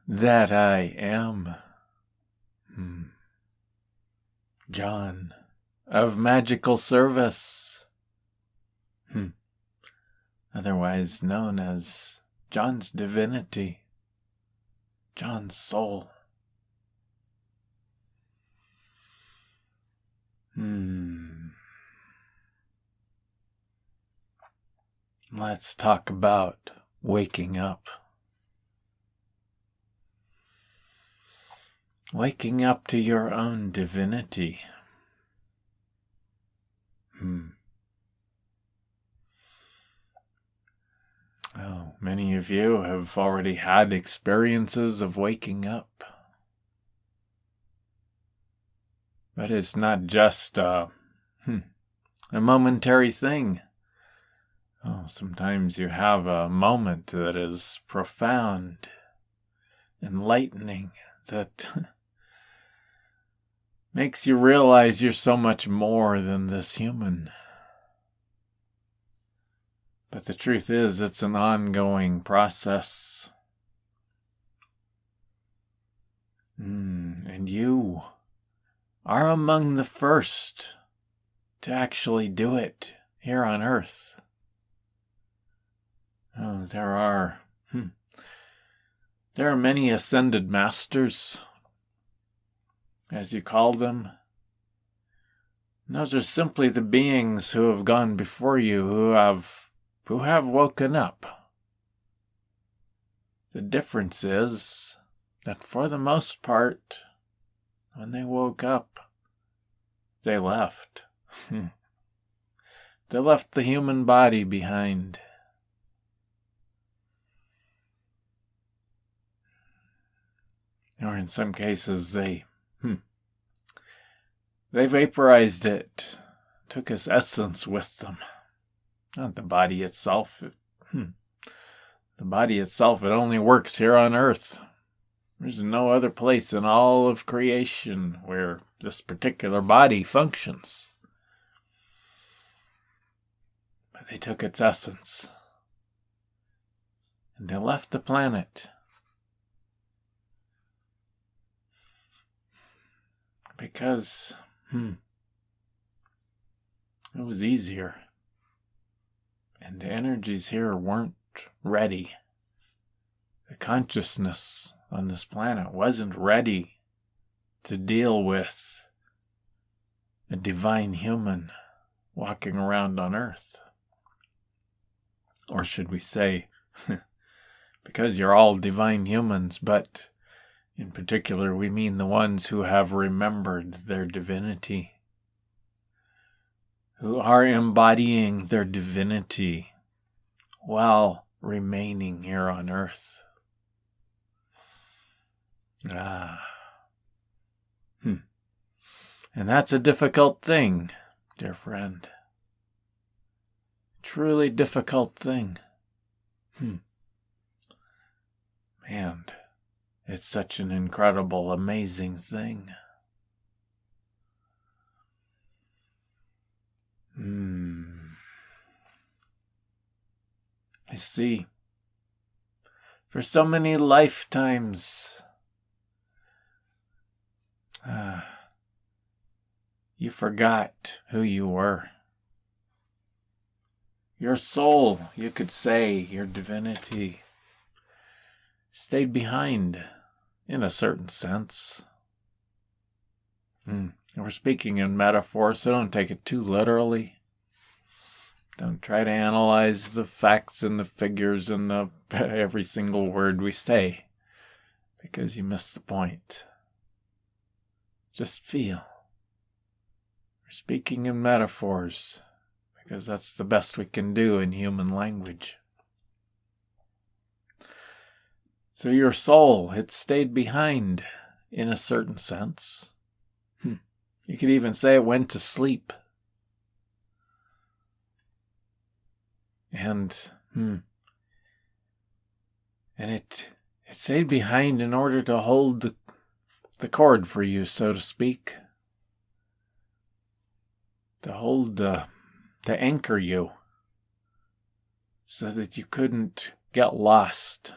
that I am. John of Magical Service, otherwise known as John's Divinity, John's Soul. Let's talk about waking up. Waking up to your own divinity. Oh, many of you have already had experiences of waking up. But it's not just a momentary thing. Oh, sometimes you have a moment that is profound, enlightening, that makes you realize you're so much more than this human. But the truth is, it's an ongoing process. And you are among the first to actually do it here on Earth. Oh, there are many ascended masters, as you call them. And those are simply the beings who have gone before you, who have woken up. The difference is that for the most part, when they woke up, they left. They left the human body behind. Or in some cases, they vaporized it, took its essence with them. Not the body itself. The body itself, it only works here on Earth. There's no other place in all of creation where this particular body functions. But they took its essence. And they left the planet. Because, it was easier. And the energies here weren't ready. The consciousness on this planet wasn't ready to deal with a divine human walking around on Earth. Or should we say, because you're all divine humans, but in particular we mean the ones who have remembered their divinity, who are embodying their divinity while remaining here on Earth. And that's a difficult thing, dear friend. Truly difficult thing. And it's such an incredible, amazing thing. I see. For so many lifetimes, you forgot who you were. Your soul, you could say, your divinity, stayed behind, in a certain sense. We're speaking in metaphor, so don't take it too literally. Don't try to analyze the facts and the figures and every single word we say, because you miss the point. Just feel. We're speaking in metaphors, because that's the best we can do in human language. So your soul, it stayed behind, in a certain sense. You could even say it went to sleep. And it stayed behind in order to hold the cord for you, so to speak. To anchor you, so that you couldn't get lost.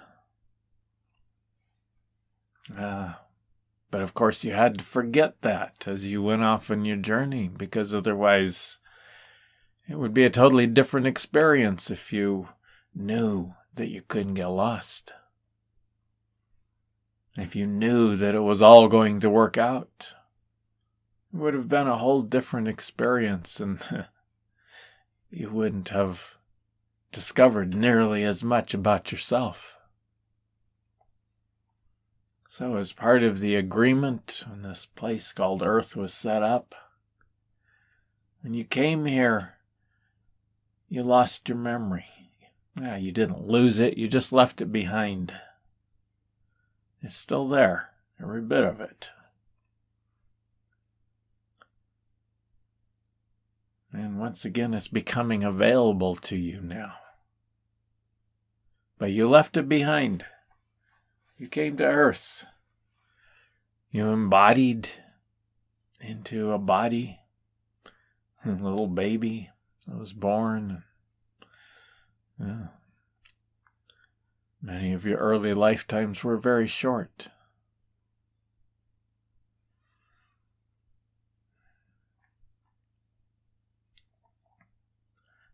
But of course you had to forget that as you went off on your journey, because otherwise it would be a totally different experience if you knew that you couldn't get lost. If you knew that it was all going to work out, it would have been a whole different experience, and you wouldn't have discovered nearly as much about yourself. So as part of the agreement when this place called Earth was set up, when you came here, you lost your memory. You didn't lose it, you just left it behind. It's still there, every bit of it. And once again, it's becoming available to you now. But you left it behind. You came to Earth. You embodied into a body, a little baby that was born. Many of your early lifetimes were very short.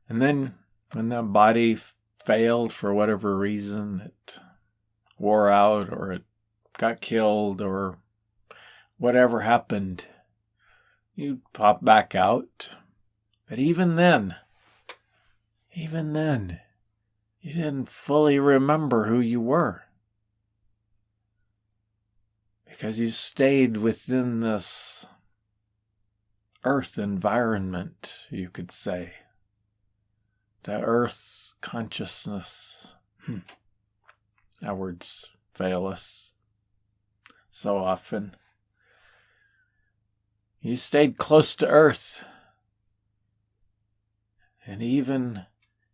And then when that body failed for whatever reason, it wore out or it got killed or whatever happened, you pop back out. But even then, you didn't fully remember who you were. Because you stayed within this Earth environment, you could say. The Earth consciousness. Our words fail us so often. You stayed close to Earth. And even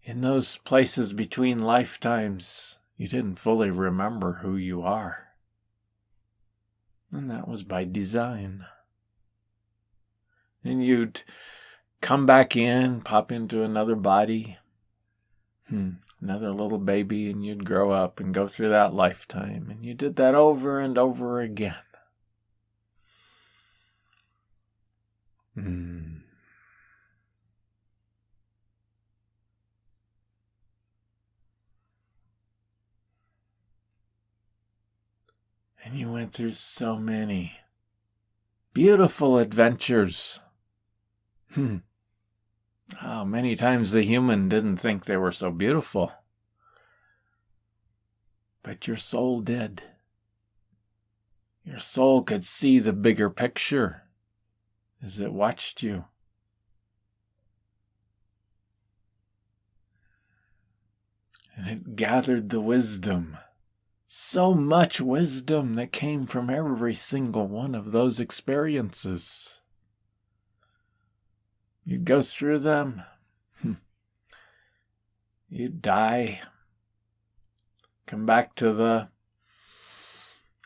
in those places between lifetimes, you didn't fully remember who you are. And that was by design. And you'd come back in, pop into another body, another little baby, and you'd grow up and go through that lifetime. And you did that over and over again. And you went through so many beautiful adventures. Many times the human didn't think they were so beautiful. But your soul did. Your soul could see the bigger picture as it watched you. And it gathered the wisdom. So much wisdom that came from every single one of those experiences. You'd go through them. You'd die. Come back to the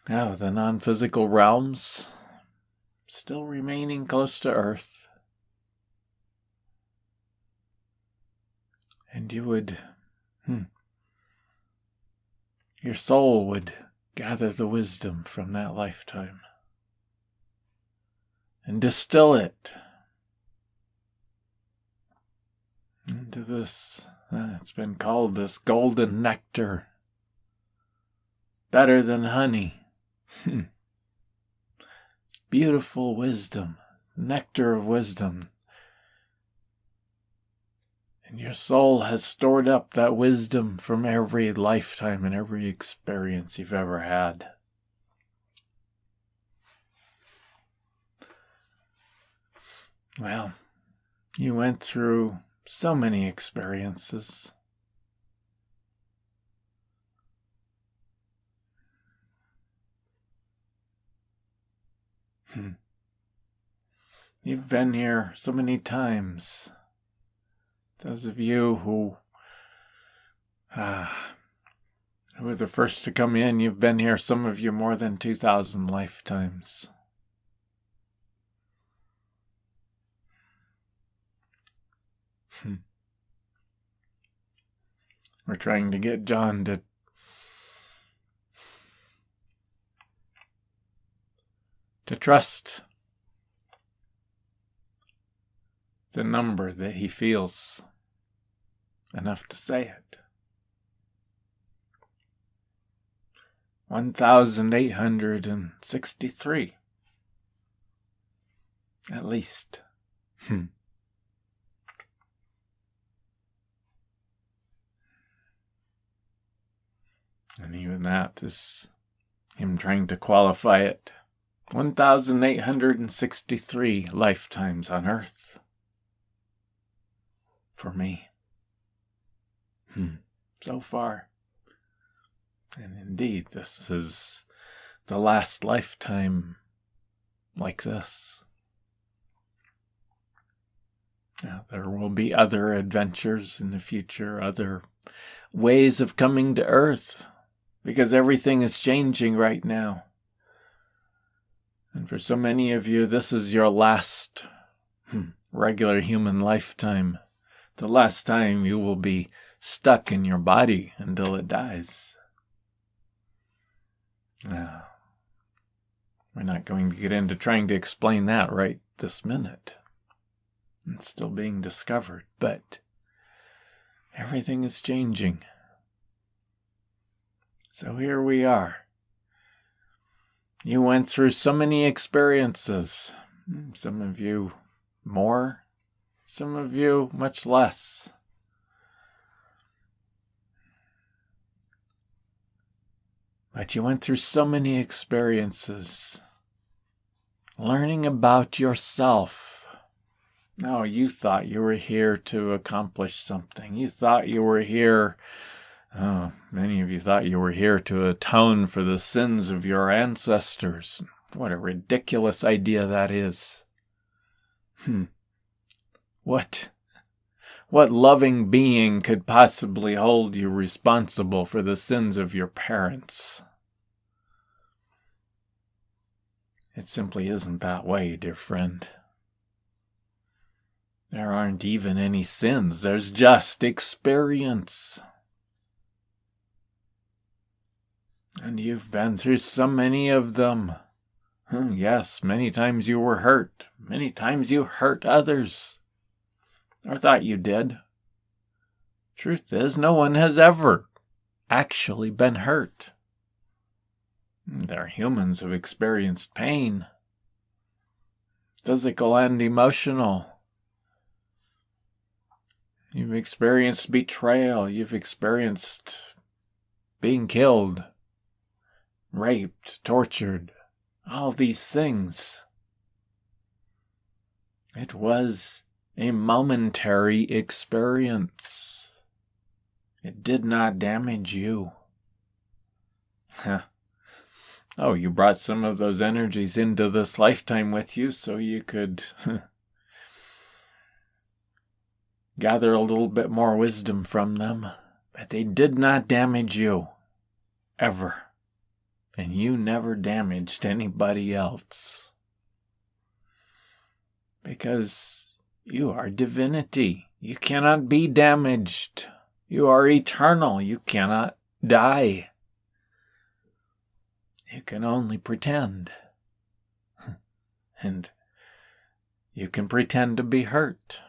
non-physical realms. Still remaining close to Earth. And you would... Your soul would gather the wisdom from that lifetime and distill it into this, it's been called this golden nectar, better than honey. Beautiful wisdom, nectar of wisdom. And your soul has stored up that wisdom from every lifetime and every experience you've ever had. Well, you went through so many experiences. You've been here so many times. Those of you who were the first to come in, you've been here, some of you, more than 2,000 lifetimes. We're trying to get John to to trust the number that he feels enough to say it. 1,863. At least. And even that is him trying to qualify it. 1,863 lifetimes on Earth. For me. So far. And indeed, this is the last lifetime like this. Now, there will be other adventures in the future, other ways of coming to Earth, because everything is changing right now. And for so many of you, this is your last regular human lifetime. The last time you will be stuck in your body until it dies. Now, we're not going to get into trying to explain that right this minute. It's still being discovered, but everything is changing. So here we are. You went through so many experiences. Some of you more, some of you much less. But you went through so many experiences, learning about yourself. No, you thought you were here to accomplish something. You thought you were here, many of you thought you were here to atone for the sins of your ancestors. What a ridiculous idea that is. What loving being could possibly hold you responsible for the sins of your parents? It simply isn't that way, dear friend. There aren't even any sins. There's just experience. And you've been through so many of them. Yes, many times you were hurt. Many times you hurt others. Or thought you did. Truth is, no one has ever actually been hurt. There are humans who've experienced pain, physical and emotional. You've experienced betrayal. You've experienced being killed, raped, tortured, all these things. It was a momentary experience. It did not damage you. Oh, you brought some of those energies into this lifetime with you so you could gather a little bit more wisdom from them. But they did not damage you. Ever. And you never damaged anybody else. Because you are divinity. You cannot be damaged. You are eternal. You cannot die. You can only pretend. And you can pretend to be hurt.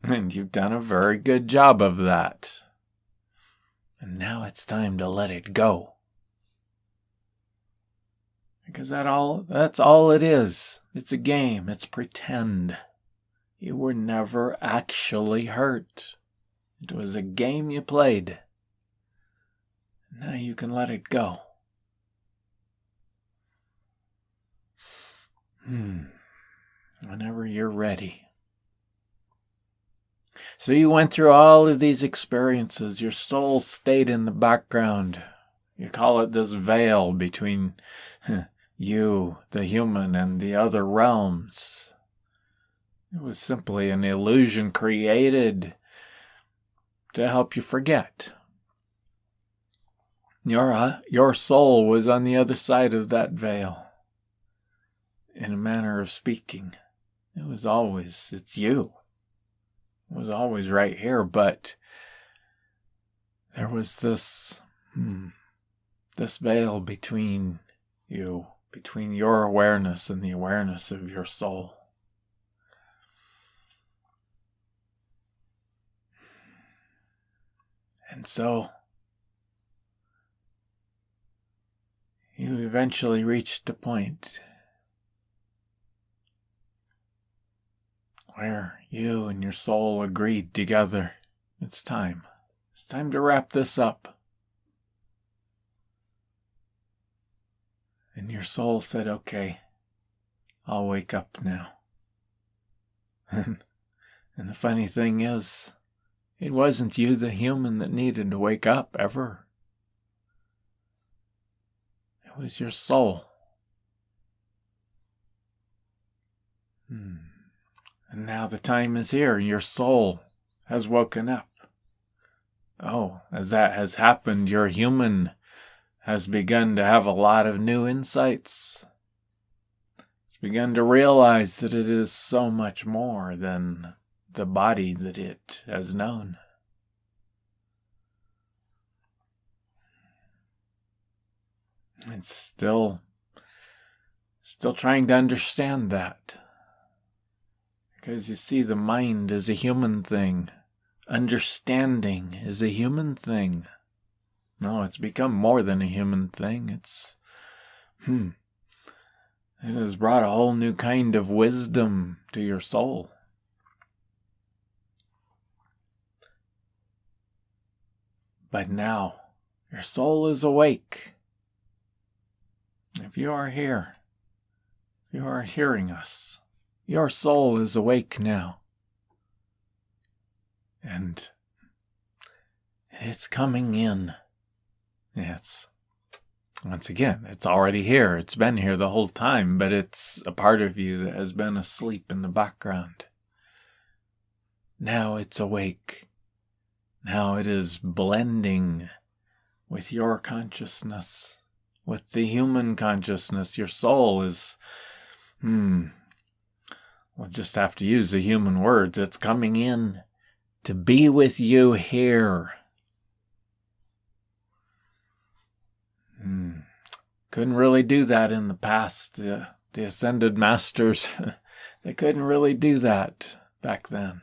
And you've done a very good job of that. And now it's time to let it go. Because that's all it is. It's a game. It's pretend. You were never actually hurt. It was a game you played. Now you can let it go. Whenever you're ready. So you went through all of these experiences. Your soul stayed in the background. You call it this veil between you, the human, and the other realms. It was simply an illusion created to help you forget. Your soul was on the other side of that veil. In a manner of speaking. It's you. It was always right here, but there was this veil between you, between your awareness and the awareness of your soul. And so, you eventually reached a point where you and your soul agreed together. It's time. It's time to wrap this up. And your soul said, okay, I'll wake up now. And the funny thing is, it wasn't you, the human, that needed to wake up ever. It was your soul. And now the time is here. Your soul has woken up. Oh, as that has happened, your human has begun to have a lot of new insights. It's begun to realize that it is so much more than the body that it has known. It's still trying to understand that. Because you see, the mind is a human thing. Understanding is a human thing. No, it's become more than a human thing. It has brought a whole new kind of wisdom to your soul. But now, your soul is awake. If you are here, if you are hearing us, your soul is awake now. And it's coming in. Once again, it's already here. It's been here the whole time, but it's a part of you that has been asleep in the background. Now it's awake. Now it is blending with your consciousness, with the human consciousness. Your soul is, we'll just have to use the human words. It's coming in to be with you here. Couldn't really do that in the past. The Ascended Masters, they couldn't really do that back then.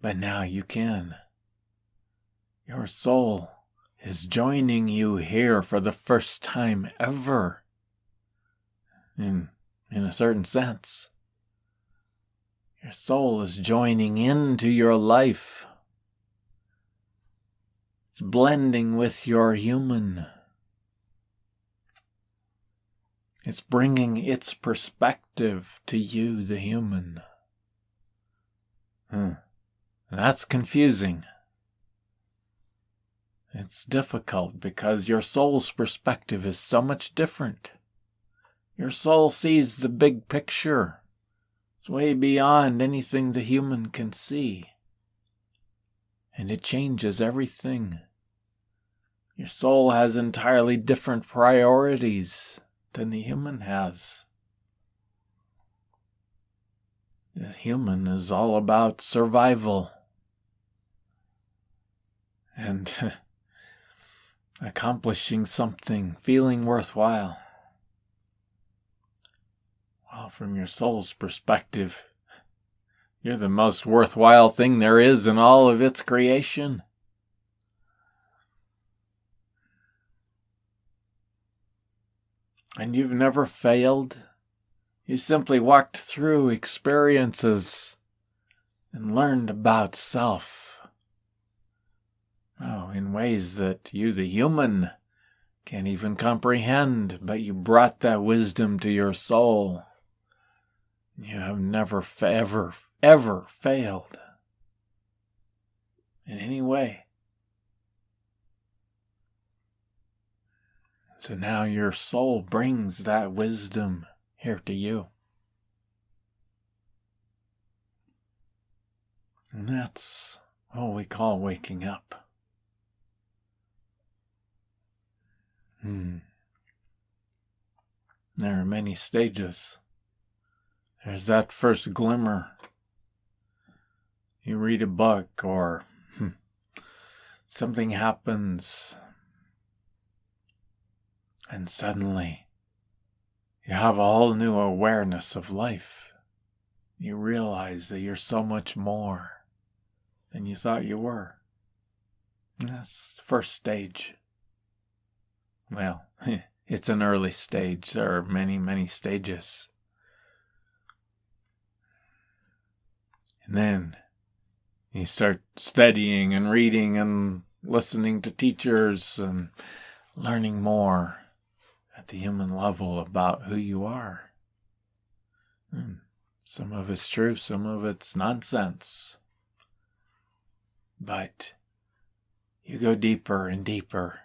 But now you can. Your soul is joining you here for the first time ever. In a certain sense. Your soul is joining into your life. It's blending with your human. It's bringing its perspective to you, the human. That's confusing. It's difficult because your soul's perspective is so much different. Your soul sees the big picture. It's way beyond anything the human can see. And it changes everything. Your soul has entirely different priorities than the human has. The human is all about survival and accomplishing something, feeling worthwhile. Well, from your soul's perspective, you're the most worthwhile thing there is in all of its creation. And you've never failed. You simply walked through experiences and learned about self. Oh, in ways that you, the human, can't even comprehend, but you brought that wisdom to your soul. You have never, ever failed in any way. So now your soul brings that wisdom here to you. And that's what we call waking up. There are many stages. There's that first glimmer. You read a book or something happens. And suddenly, you have a whole new awareness of life. You realize that you're so much more than you thought you were. And that's the first stage. Well, it's an early stage. There are many, many stages. And then you start studying and reading and listening to teachers and learning more at the human level about who you are. Some of it's true, some of it's nonsense. But you go deeper and deeper.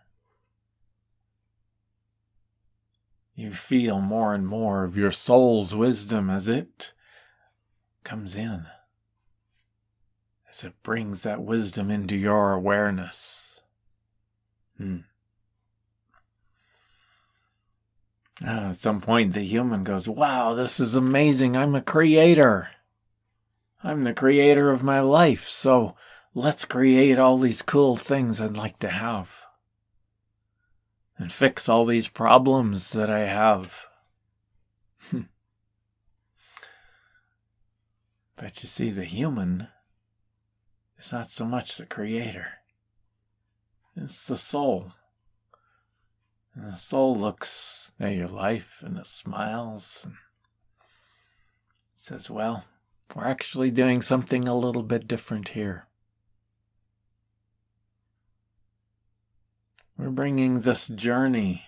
You feel more and more of your soul's wisdom as it comes in. As it brings that wisdom into your awareness. At some point, the human goes, wow, this is amazing. I'm a creator. I'm the creator of my life. So let's create all these cool things I'd like to have. And fix all these problems that I have. But you see, the human is not so much the creator. It's the soul. And the soul looks at your life and it smiles and says, well, we're actually doing something a little bit different here. We're bringing this journey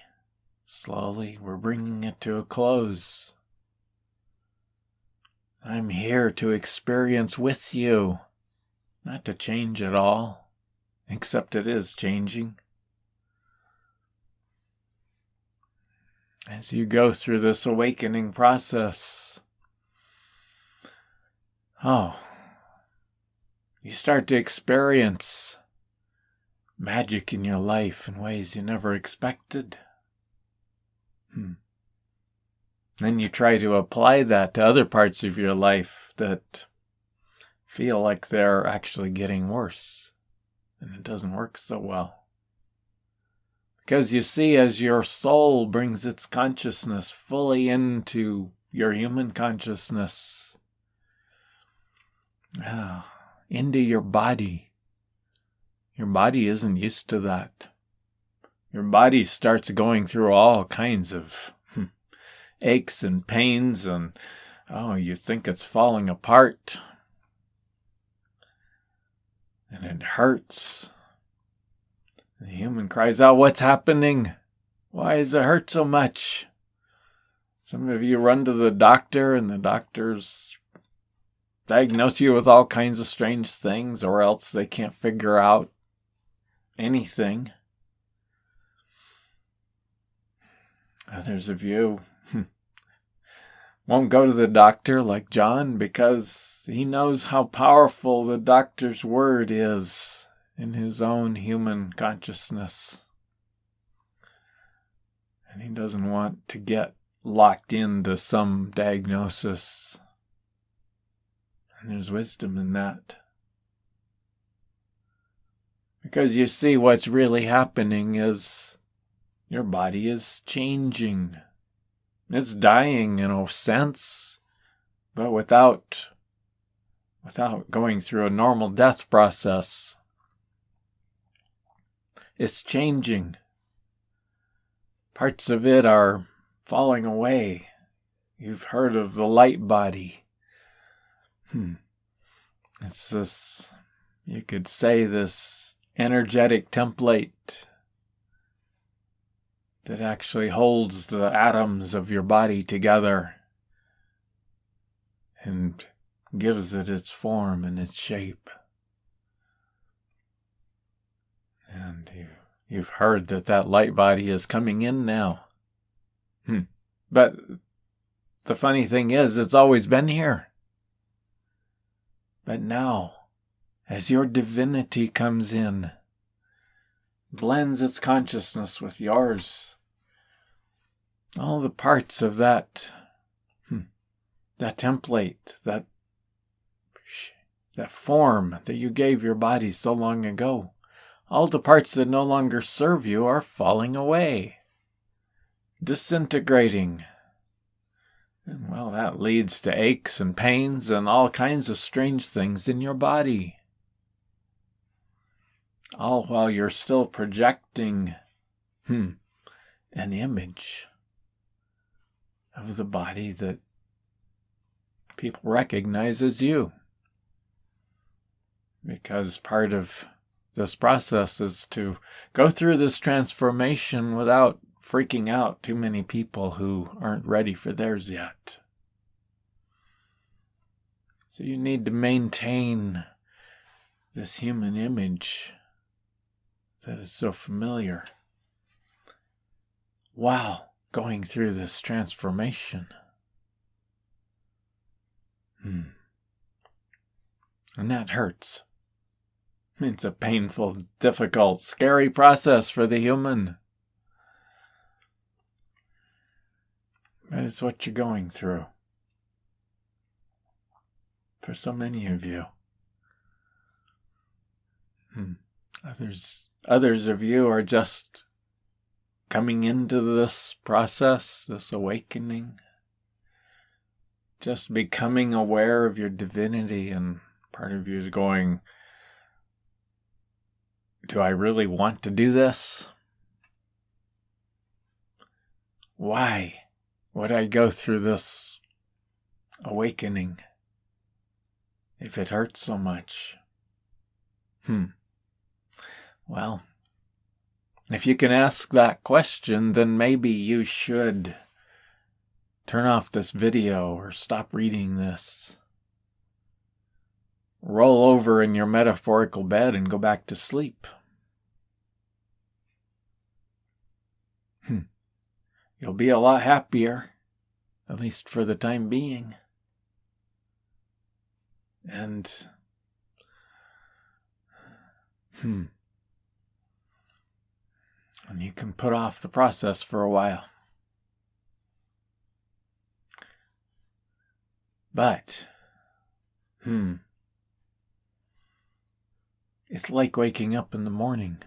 slowly. We're bringing it to a close. I'm here to experience with you, not to change at all, except it is changing. As you go through this awakening process, you start to experience magic in your life in ways you never expected. Then you try to apply that to other parts of your life that feel like they're actually getting worse, and it doesn't work so well. Because you see, as your soul brings its consciousness fully into your human consciousness, into your body isn't used to that. Your body starts going through all kinds of aches and pains, and you think it's falling apart, and it hurts. The human cries out, what's happening? Why does it hurt so much? Some of you run to the doctor, and the doctors diagnose you with all kinds of strange things, or else they can't figure out anything. Others of you won't go to the doctor like John because he knows how powerful the doctor's word is in his own human consciousness. And he doesn't want to get locked into some diagnosis. And there's wisdom in that. Because you see, what's really happening is your body is changing. It's dying in a sense, but without going through a normal death process. It's changing. Parts of it are falling away. You've heard of the light body. It's this, you could say, this energetic template that actually holds the atoms of your body together and gives it its form and its shape. And you've heard that light body is coming in now. But the funny thing is, it's always been here. But now, as your divinity comes in, blends its consciousness with yours, all the parts of that template, that form that you gave your body so long ago, all the parts that no longer serve you are falling away. disintegrating. And well, that leads to aches and pains and all kinds of strange things in your body. All while you're still projecting an image of the body that people recognize as you. Because part of this process is to go through this transformation without freaking out too many people who aren't ready for theirs yet. So you need to maintain this human image that is so familiar while going through this transformation. And that hurts. It's a painful, difficult, scary process for the human. But it's what you're going through. For so many of you. Others of you are just coming into this process, this awakening. Just becoming aware of your divinity, and part of you is going, do I really want to do this? Why would I go through this awakening if it hurts so much? Well, if you can ask that question, then maybe you should turn off this video or stop reading this. Roll over in your metaphorical bed and go back to sleep. You'll be a lot happier, at least for the time being. And, and you can put off the process for a while. But, it's like waking up in the morning.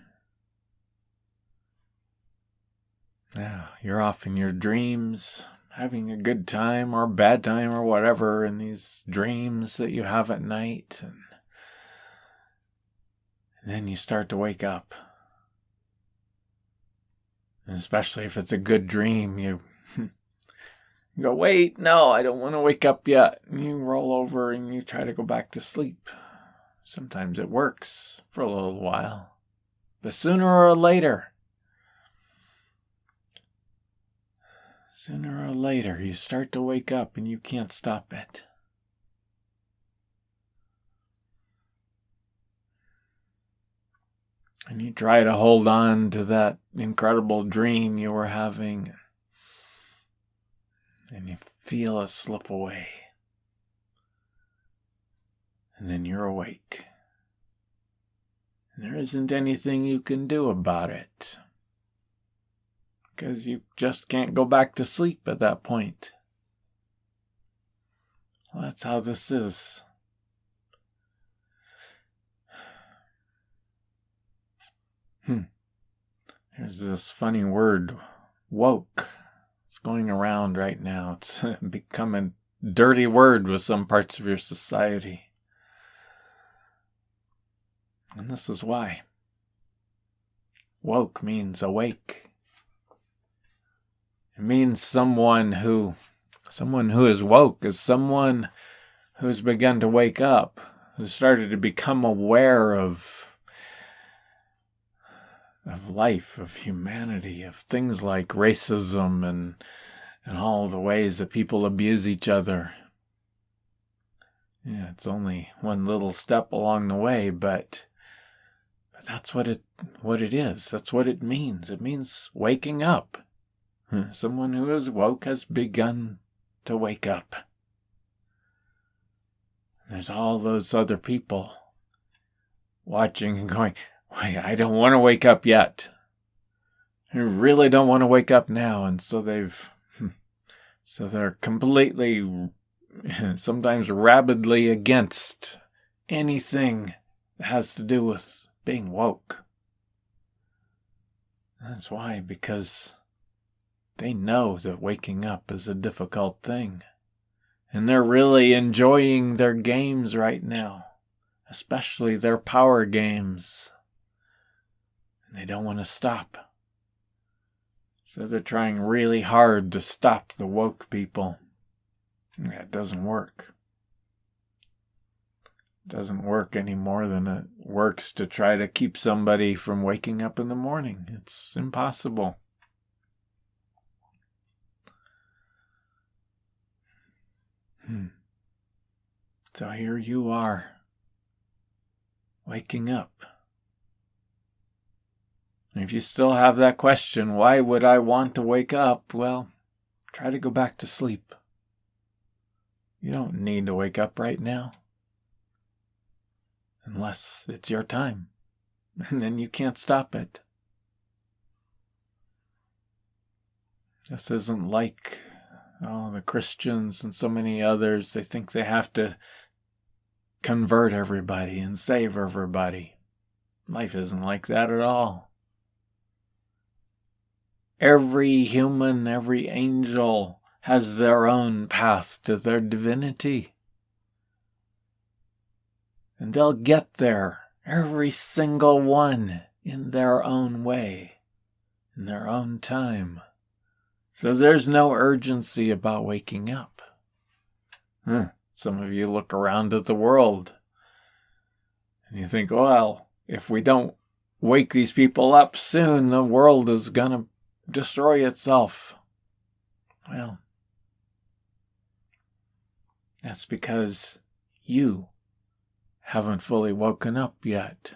Now, you're off in your dreams, having a good time or a bad time or whatever in these dreams that you have at night. And then you start to wake up. And especially if it's a good dream, you go, wait, no, I don't want to wake up yet. And you roll over and you try to go back to sleep. Sometimes it works for a little while. But sooner or later, you start to wake up and you can't stop it. And you try to hold on to that incredible dream you were having. And you feel it slip away. And then you're awake. And there isn't anything you can do about it. Because you just can't go back to sleep at that point. Well, that's how this is. There's this funny word, woke. It's going around right now. It's become a dirty word with some parts of your society. And this is why. Woke means awake. It means someone who is woke is someone who's begun to wake up, who started to become aware of life, of humanity, of things like racism and all the ways that people abuse each other. Yeah, it's only one little step along the way, but that's what it is. That's what it means. It means waking up. Someone who is woke has begun to wake up. There's all those other people watching and going, wait, I don't want to wake up yet. I really don't want to wake up now. And so they're completely, sometimes rabidly against anything that has to do with being woke. That's why, because They know that waking up is a difficult thing. And they're really enjoying their games right now, especially their power games. And they don't want to stop. So they're trying really hard to stop the woke people. It doesn't work. It doesn't work any more than it works to try to keep somebody from waking up in the morning. It's impossible. So here you are, waking up. And if you still have that question, why would I want to wake up? Well, try to go back to sleep. You don't need to wake up right now. Unless it's your time. And then you can't stop it. This isn't like the Christians and so many others. They think they have to convert everybody and save everybody. Life isn't like that at all. Every human, every angel has their own path to their divinity. And they'll get there, every single one, in their own way, in their own time. So there's no urgency about waking up. Some of you look around at the world and you think, well, if we don't wake these people up soon, the world is going to destroy itself. Well, that's because you haven't fully woken up yet.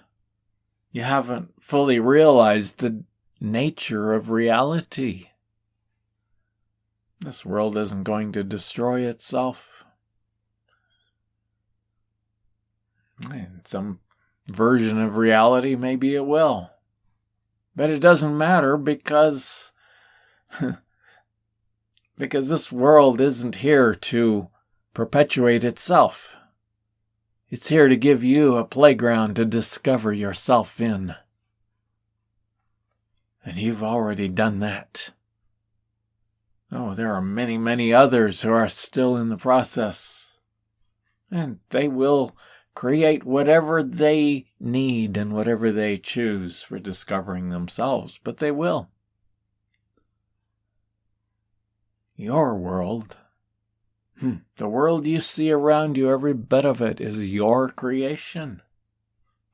You haven't fully realized the nature of reality. This world isn't going to destroy itself. In some version of reality, maybe it will. But it doesn't matter because this world isn't here to perpetuate itself. It's here to give you a playground to discover yourself in. And you've already done that. Oh, there are many, many others who are still in the process. And they will create whatever they need and whatever they choose for discovering themselves. But they will. Your world, the world you see around you, every bit of it is your creation.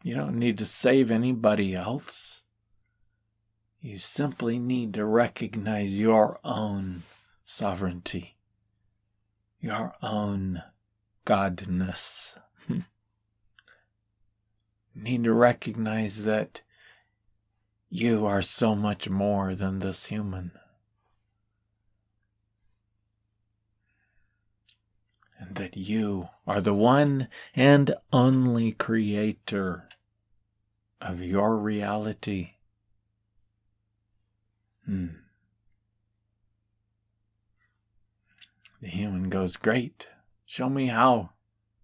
You don't need to save anybody else. You simply need to recognize your own sovereignty, your own godness. You need to recognize that you are so much more than this human. And that you are the one and only creator of your reality. The human goes, great. Show me how.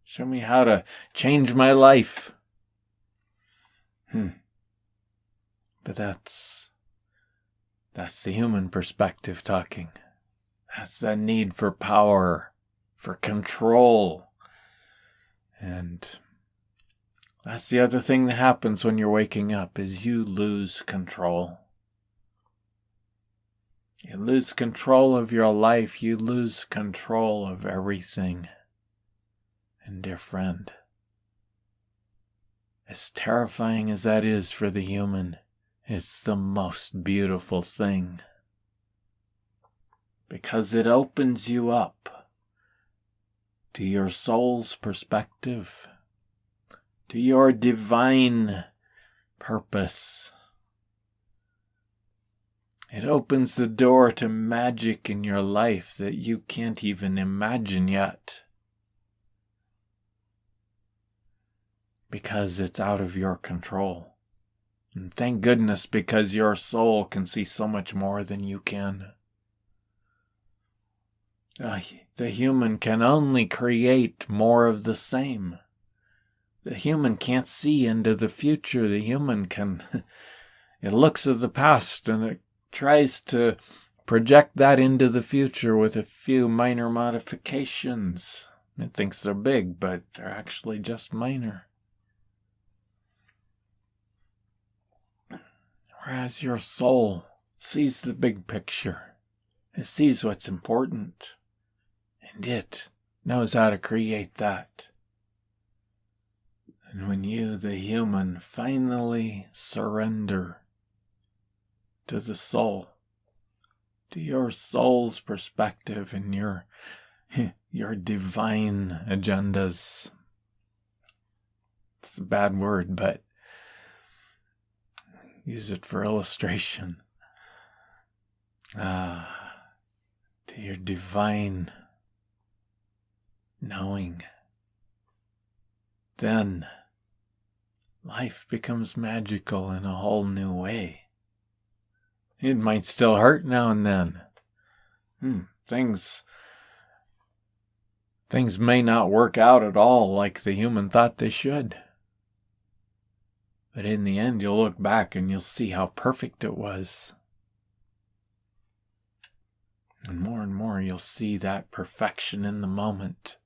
Show me how to change my life. But that's the human perspective talking. That's the need for power, for control. And that's the other thing that happens when you're waking up, is you lose control. You lose control of your life. You lose control of everything. And dear friend, as terrifying as that is for the human, it's the most beautiful thing. Because it opens you up to your soul's perspective, to your divine purpose. It opens the door to magic in your life that you can't even imagine yet. Because it's out of your control. And thank goodness, because your soul can see so much more than you can. The human can only create more of the same. The human can't see into the future. The human can... It looks at the past and it tries to project that into the future with a few minor modifications. It thinks they're big, but they're actually just minor. Whereas your soul sees the big picture. It sees what's important. And it knows how to create that. And when you, the human, finally surrender to the soul, to your soul's perspective and your divine agendas. It's a bad word, but use it for illustration. To your divine knowing. Then life becomes magical in a whole new way. It might still hurt now and then. Things may not work out at all like the human thought they should. But in the end, you'll look back and you'll see how perfect it was. And more you'll see that perfection in the moment.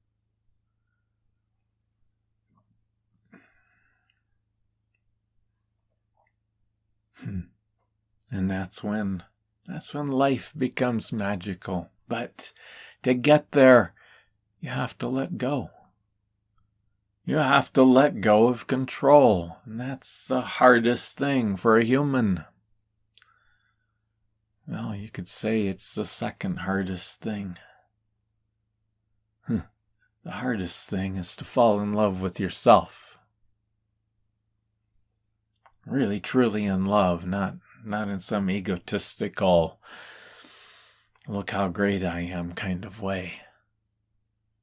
And that's when life becomes magical. But to get there, you have to let go. You have to let go of control. And that's the hardest thing for a human. Well, you could say it's the second hardest thing. The hardest thing is to fall in love with yourself. Really, truly in love, not in some egotistical, look how great I am kind of way.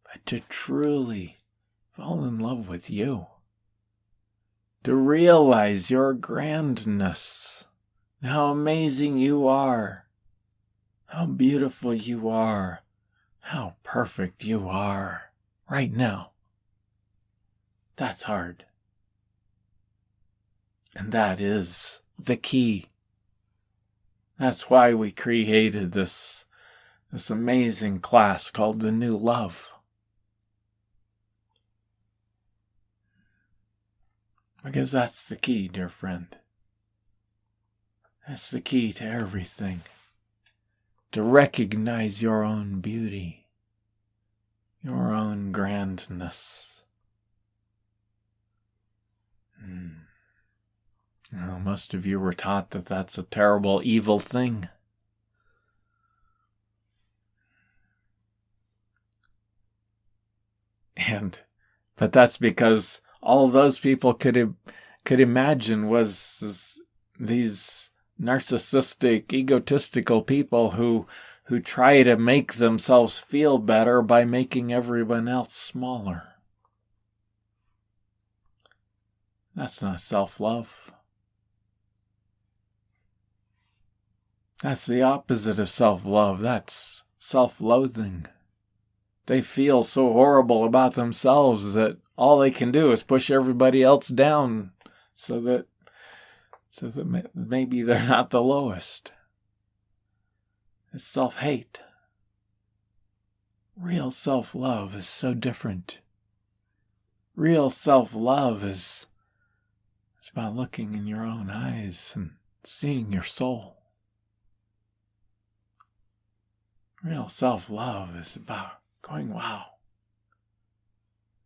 But to truly fall in love with you. To realize your grandness. How amazing you are. How beautiful you are. How perfect you are. Right now. That's hard. And that is the key. That's why we created this amazing class called The New Love. Because that's the key, dear friend. That's the key to everything. To recognize your own beauty, your own grandness. Well, most of you were taught that that's a terrible, evil thing. But that's because all those people could imagine was these narcissistic, egotistical people who try to make themselves feel better by making everyone else smaller. That's not self-love. That's the opposite of self-love. That's self-loathing. They feel so horrible about themselves that all they can do is push everybody else down so that maybe they're not the lowest. It's self-hate. Real self-love is so different. Real self-love is about looking in your own eyes and seeing your soul. Real self-love is about going, wow,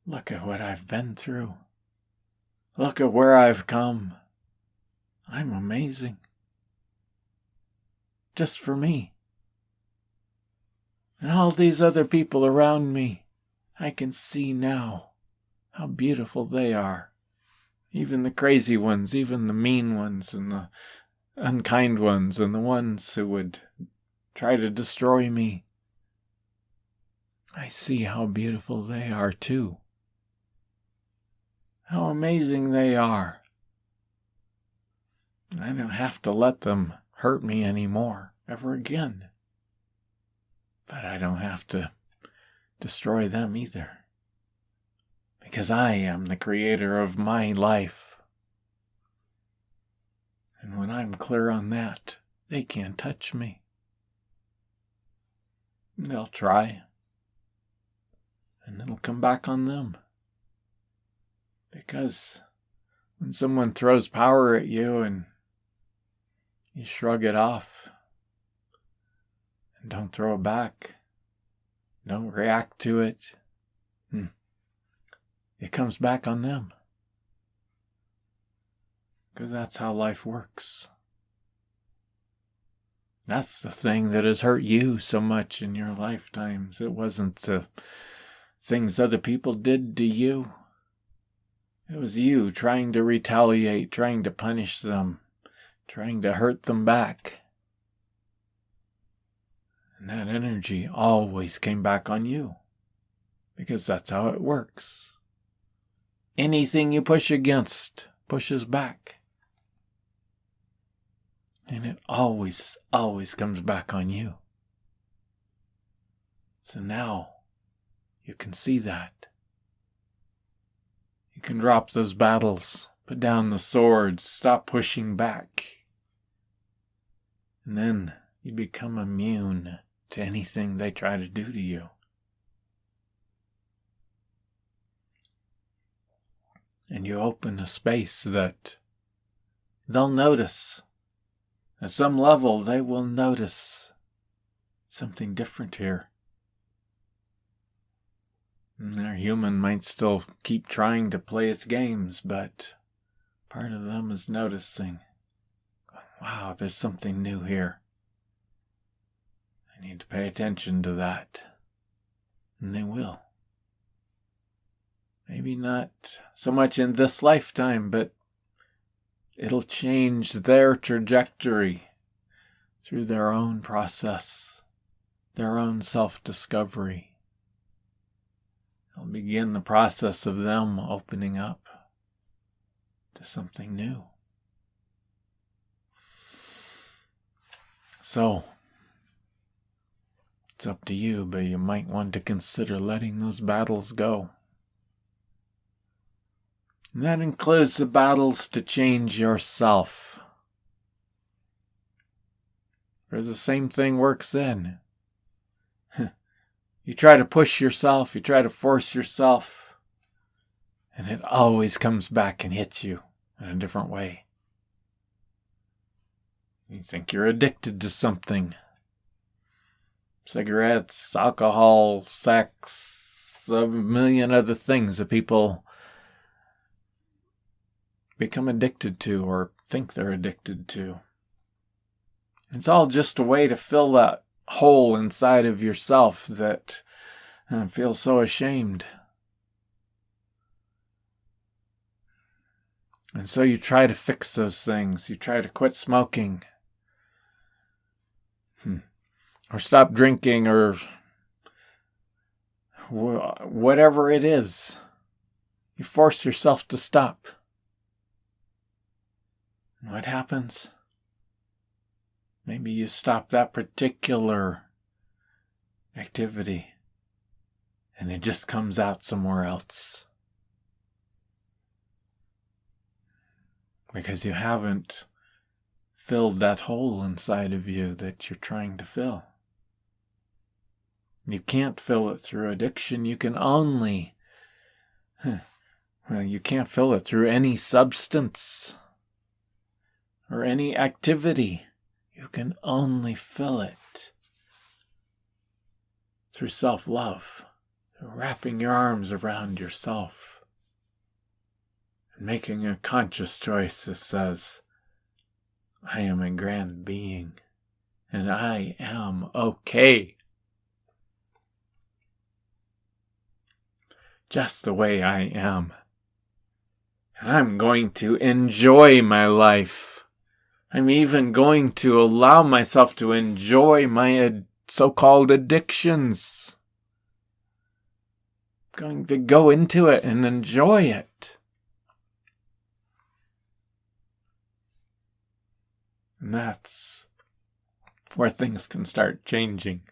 look at what I've been through. Look at where I've come. I'm amazing. Just for me. And all these other people around me, I can see now how beautiful they are. Even the crazy ones, even the mean ones, and the unkind ones, and the ones who would try to destroy me. I see how beautiful they are too. How amazing they are. I don't have to let them hurt me anymore, ever again. But I don't have to destroy them either. Because I am the creator of my life. And when I'm clear on that, they can't touch me. They'll try. And it'll come back on them. Because when someone throws power at you and you shrug it off and don't throw it back, don't react to it, it comes back on them. Because that's how life works. That's the thing that has hurt you so much in your lifetimes. It wasn't the things other people did to you. It was you trying to retaliate, trying to punish them, trying to hurt them back. And that energy always came back on you. Because that's how it works. Anything you push against pushes back. And it always, always comes back on you. So now, you can see that. You can drop those battles, put down the swords, stop pushing back. And then you become immune to anything they try to do to you. And you open a space that they'll notice. At some level, they will notice something different here. And their human might still keep trying to play its games, but part of them is noticing, wow, there's something new here. I need to pay attention to that. And they will. Maybe not so much in this lifetime, but it'll change their trajectory through their own process, their own self-discovery. It'll begin the process of them opening up to something new. So, it's up to you, but you might want to consider letting those battles go. And that includes the battles to change yourself. For the same thing works then. You try to push yourself, you try to force yourself, and it always comes back and hits you in a different way. You think you're addicted to something. Cigarettes, alcohol, sex, a million other things that people become addicted to or think they're addicted to. It's all just a way to fill that hole inside of yourself that feels so ashamed. And so you try to fix those things. You try to quit smoking. Or stop drinking or whatever it is. You force yourself to stop. And what happens? Maybe you stop that particular activity and it just comes out somewhere else. Because you haven't filled that hole inside of you that you're trying to fill. You can't fill it through addiction. You can only, you can't fill it through any substance or any activity. You can only fill it through self-love, through wrapping your arms around yourself and making a conscious choice that says, I am a grand being and I am okay. Just the way I am. And I'm going to enjoy my life. I'm even going to allow myself to enjoy my so-called addictions. I'm going to go into it and enjoy it. And that's where things can start changing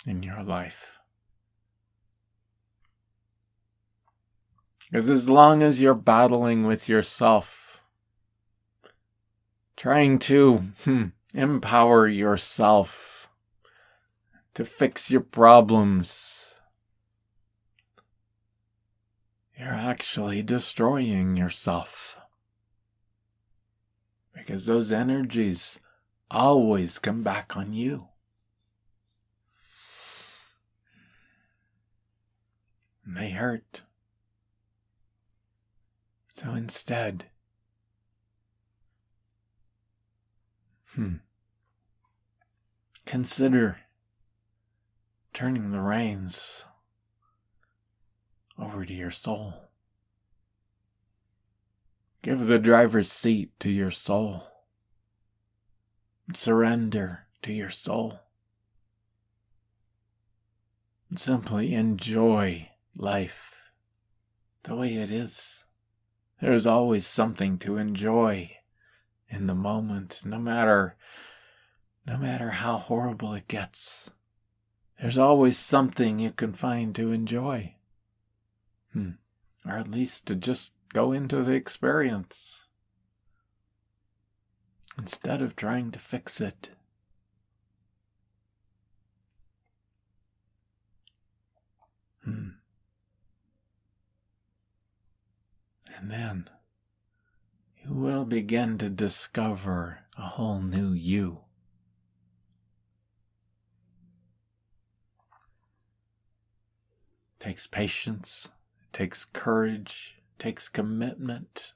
in your life. Because as long as you're battling with yourself, trying to empower yourself to fix your problems, you're actually destroying yourself. Because those energies always come back on you. And they hurt. So instead, consider turning the reins over to your soul. Give the driver's seat to your soul. Surrender to your soul. And simply enjoy life the way it is. There's always something to enjoy in the moment, no matter how horrible it gets. There's always something you can find to enjoy. Or at least to just go into the experience instead of trying to fix it. And then you will begin to discover a whole new you. It takes patience, it takes courage, it takes commitment.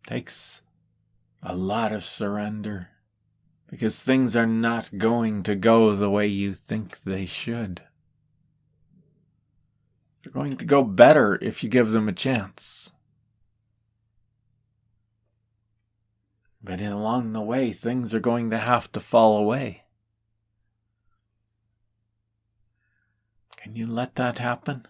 It takes a lot of surrender, because things are not going to go the way you think they should. They're going to go better if you give them a chance. But along the way, things are going to have to fall away. Can you let that happen?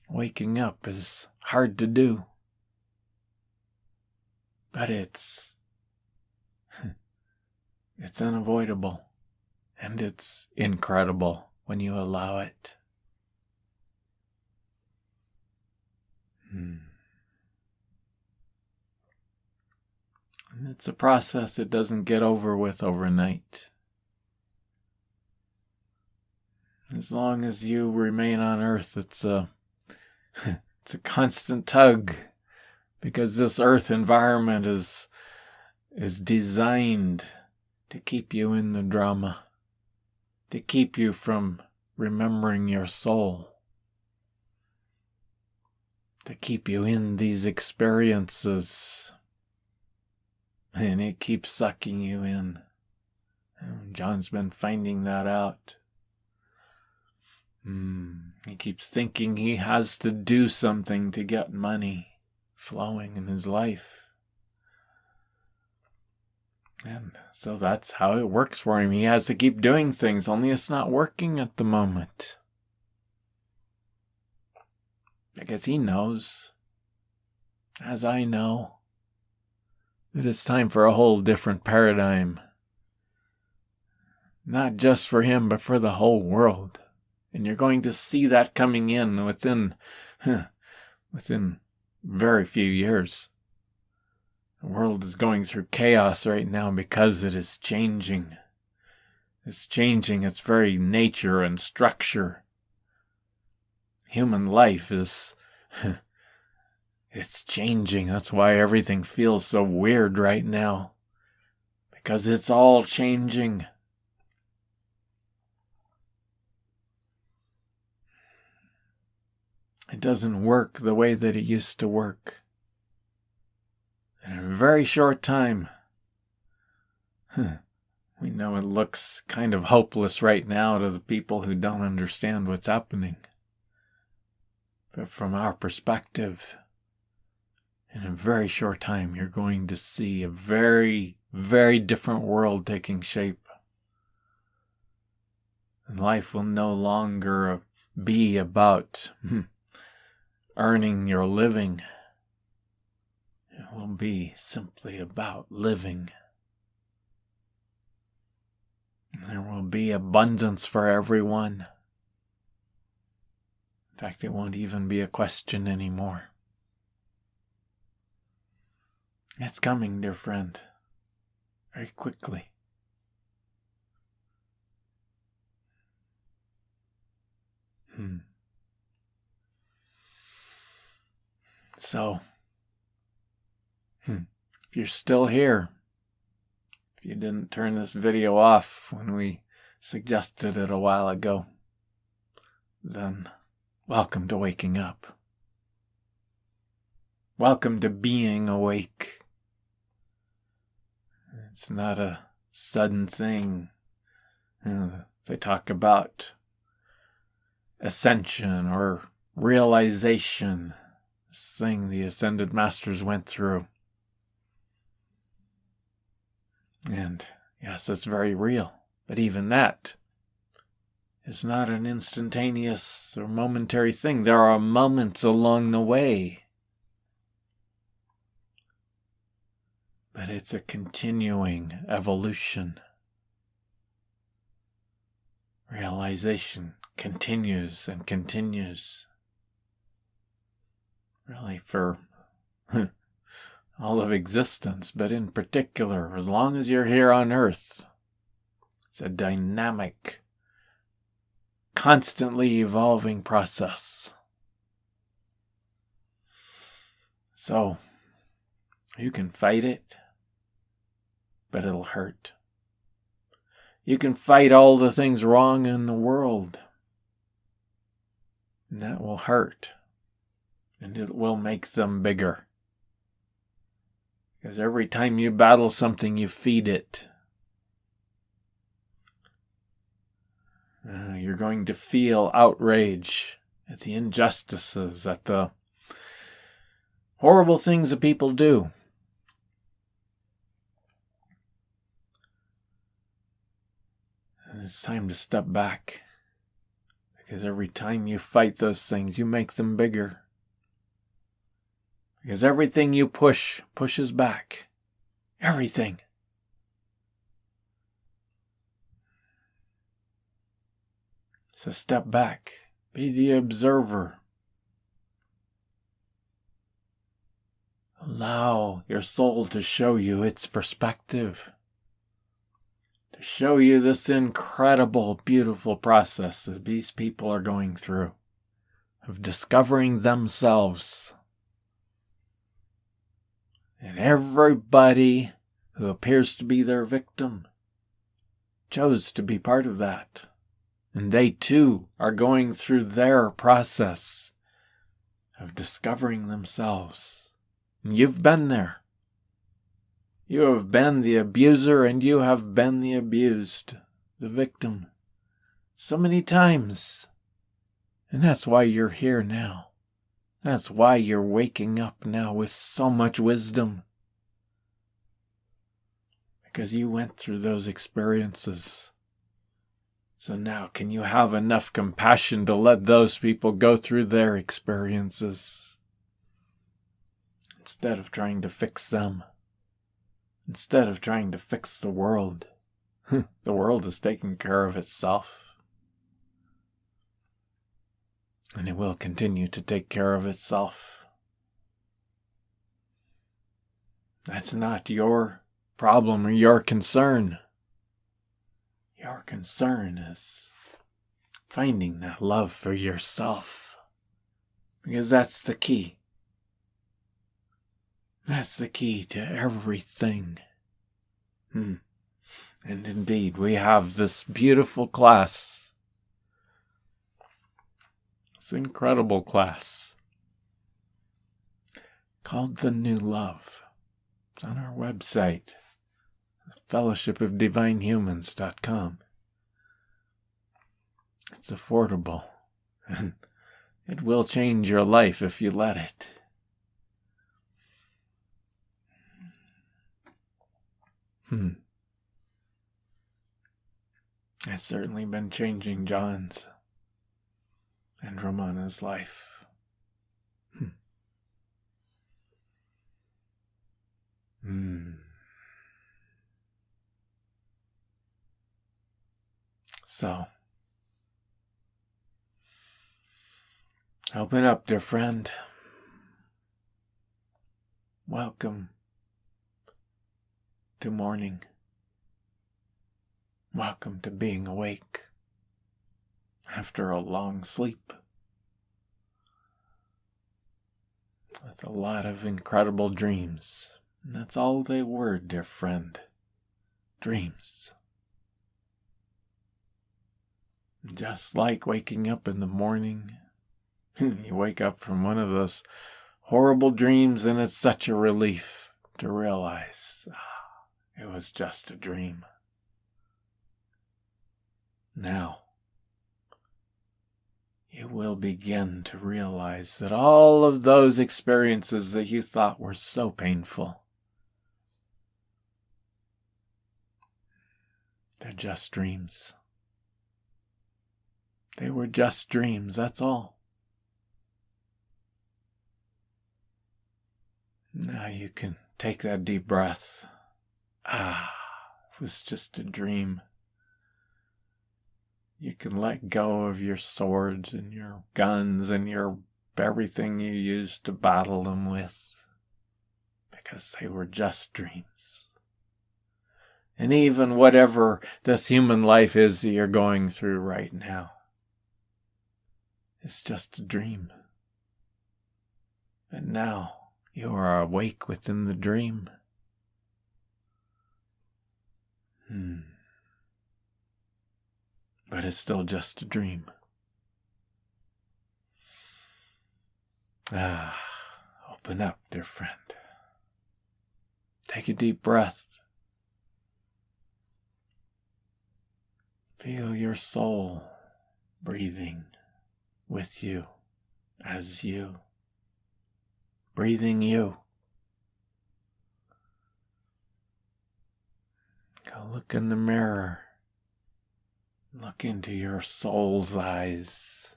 Waking up is hard to do. But it's unavoidable. And it's incredible when you allow it. And it's a process that doesn't get over with overnight. As long as you remain on Earth, it's a constant tug, because this Earth environment is designed to keep you in the drama, to keep you from remembering your soul, to keep you in these experiences, and it keeps sucking you in. John's been finding that out. He keeps thinking he has to do something to get money flowing in his life. And so that's how it works for him. He has to keep doing things, only it's not working at the moment. Because he knows, as I know, that it's time for a whole different paradigm. Not just for him, but for the whole world. And you're going to see that coming in within very few years. The world is going through chaos right now because it is changing. It's changing its very nature and structure. Human life is... it's changing. That's why everything feels so weird right now. Because it's all changing. It doesn't work the way that it used to work. In a very short time, we know it looks kind of hopeless right now to the people who don't understand what's happening. But from our perspective, in a very short time, you're going to see a very, very different world taking shape. And life will no longer be about earning your living. It will be simply about living. There will be abundance for everyone. In fact, it won't even be a question anymore. It's coming, dear friend, very quickly. So, if you're still here, if you didn't turn this video off when we suggested it a while ago, then welcome to waking up. Welcome to being awake. It's not a sudden thing. They talk about ascension or realization, this thing the ascended masters went through. And yes, it's very real. But even that is not an instantaneous or momentary thing. There are moments along the way. But it's a continuing evolution. Realization continues and continues. Really for all of existence, but in particular, as long as you're here on Earth, it's a dynamic, constantly evolving process. So, you can fight it, but it'll hurt. You can fight all the things wrong in the world, and that will hurt, and it will make them bigger. Because every time you battle something, you feed it. You're going to feel outrage at the injustices, at the horrible things that people do. And it's time to step back. Because every time you fight those things, you make them bigger. Because everything you push, pushes back. Everything. So step back. Be the observer. Allow your soul to show you its perspective. To show you this incredible, beautiful process that these people are going through. Of discovering themselves. And everybody who appears to be their victim chose to be part of that. And they too are going through their process of discovering themselves. And you've been there. You have been the abuser and you have been the abused, the victim, so many times. And that's why you're here now. That's why you're waking up now with so much wisdom. Because you went through those experiences. So now, can you have enough compassion to let those people go through their experiences? Instead of trying to fix them. Instead of trying to fix the world. The world is taking care of itself. And it will continue to take care of itself. That's not your problem or your concern. Your concern is finding that love for yourself. Because that's the key. That's the key to everything. And indeed, we have this beautiful class. This incredible class called The New Love. It's on our website, fellowshipofdivinehumans.com. It's affordable, and it will change your life if you let it. It's certainly been changing John's and Romana's life. So, open up, dear friend. Welcome to morning. Welcome to being awake after a long sleep with a lot of incredible dreams. And that's all they were, dear friend. Dreams. Just like waking up in the morning. You wake up from one of those horrible dreams and it's such a relief to realize it was just a dream. Now, you will begin to realize that all of those experiences that you thought were so painful, they're just dreams. They were just dreams, that's all. Now you can take that deep breath. It was just a dream. You can let go of your swords and your guns and your everything you used to battle them with, because they were just dreams. And even whatever this human life is that you're going through right now, it's just a dream. And now you are awake within the dream. But it's still just a dream. Open up, dear friend. Take a deep breath. Feel your soul breathing with you, as you, breathing you. Go look in the mirror. Look into your soul's eyes.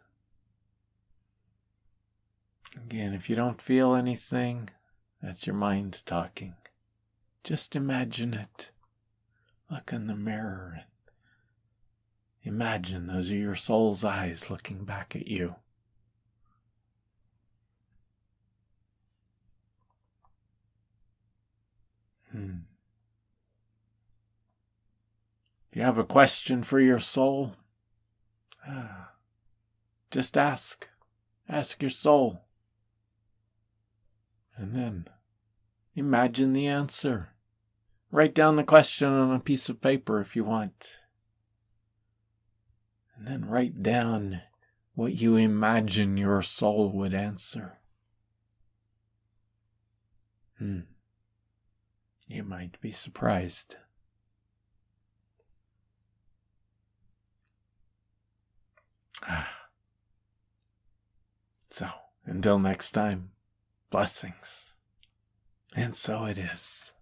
Again, if you don't feel anything, that's your mind talking. Just imagine it. Look in the mirror and imagine those are your soul's eyes looking back at you. If you have a question for your soul, just ask. Ask your soul. And then imagine the answer. Write down the question on a piece of paper if you want. And then write down what you imagine your soul would answer. You might be surprised. So, until next time, blessings. And so it is.